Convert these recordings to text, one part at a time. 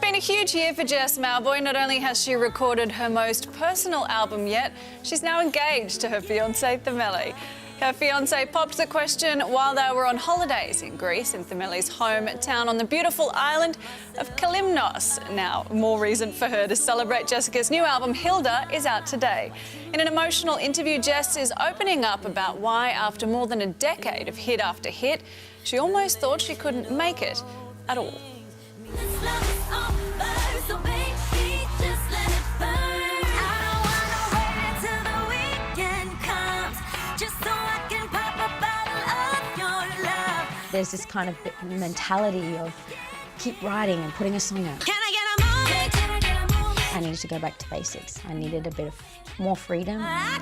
been a huge year for Jess Mauboy. Not only has she recorded her most personal album yet, she's now engaged to her fiancé, Themeli. Her fiancé popped the question while they were on holidays in Greece, in Themeli's hometown on the beautiful island of Kalymnos. Now, more reason for her to celebrate. Jessica's new album, Hilda, is out today. In an emotional interview, Jess is opening up about why, after more than a decade of hit after hit, she almost thought she couldn't make it at all. There's this kind of mentality of keep writing and putting a song out. I needed to go back to basics. I needed a bit of more freedom. I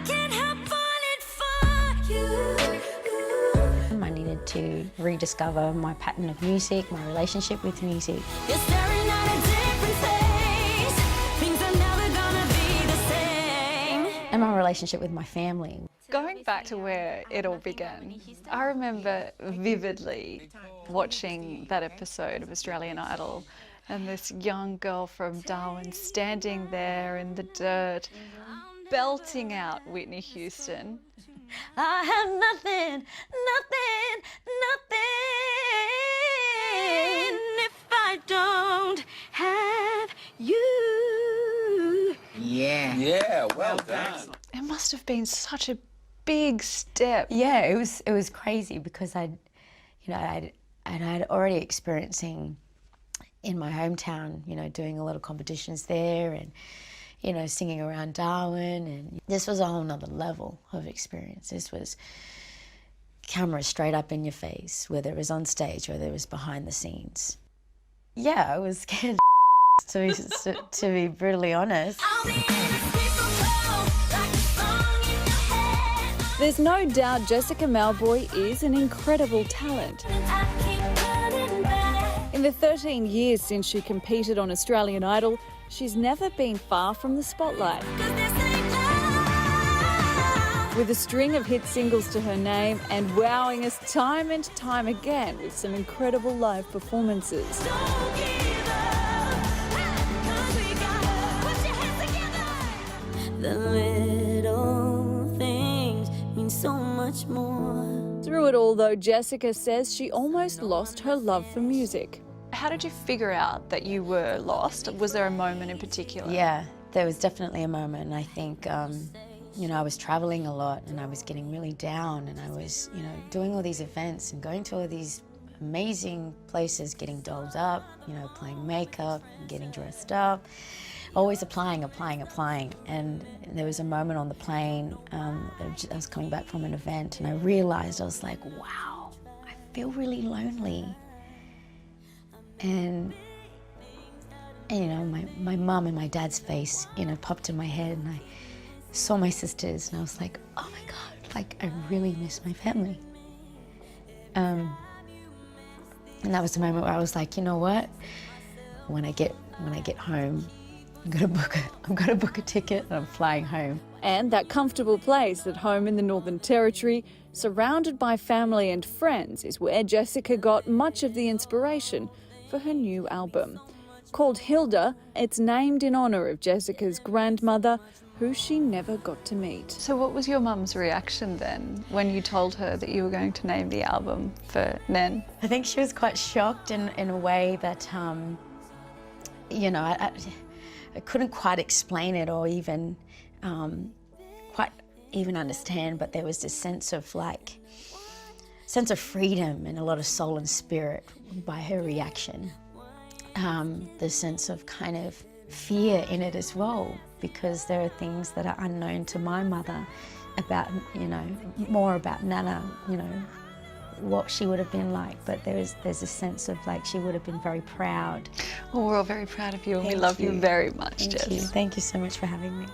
needed to rediscover my pattern of music, my relationship with music. And my relationship with my family. Going back to where it all began, I remember vividly watching that episode of Australian Idol and this young girl from Darwin standing there in the dirt, belting out Whitney Houston. I have nothing, if I don't have you. Yeah, well done. It must have been such a big step. Yeah, it was crazy because I'd already experiencing in my hometown, doing a lot of competitions there and, singing around Darwin, and this was a whole nother level of experience. This was cameras straight up in your face, whether it was on stage, whether it was behind the scenes. Yeah, I was scared to be brutally honest. There's no doubt Jessica Mauboy is an incredible talent. In the 13 years since she competed on Australian Idol, she's never been far from the spotlight. With a string of hit singles to her name and wowing us time and time again with some incredible live performances. The little things mean so much more. Through it all, though, Jessica says she almost lost her love for music. How did you figure out that you were lost? Was there a moment in particular? Yeah, there was definitely a moment. I think, I was traveling a lot and I was getting really down, and I was, doing all these events and going to all these amazing places, getting dolled up, applying makeup, getting dressed up, always applying. And there was a moment on the plane, I was coming back from an event, and I realized, I was like, wow, I feel really lonely. And my mum and my dad's face, popped in my head, and I saw my sisters, and I was like, oh my God, like I really miss my family. And that was the moment where I was like, you know what? When I get home, I'm gonna book a ticket and I'm flying home. And that comfortable place at home in the Northern Territory, surrounded by family and friends, is where Jessica got much of the inspiration for her new album. Called Hilda, it's named in honour of Jessica's grandmother, who she never got to meet. So what was your mum's reaction then when you told her that you were going to name the album for Nen? I think she was quite shocked in a way that, I couldn't quite explain it or even quite even understand, but there was this sense of freedom and a lot of soul and spirit by her reaction. The sense of kind of fear in it as well, because there are things that are unknown to my mother about, more about Nana, what she would have been like, but there's a sense of she would have been very proud. Well, we're all very proud of you, and we love you very much, Jess. Thank you so much for having me.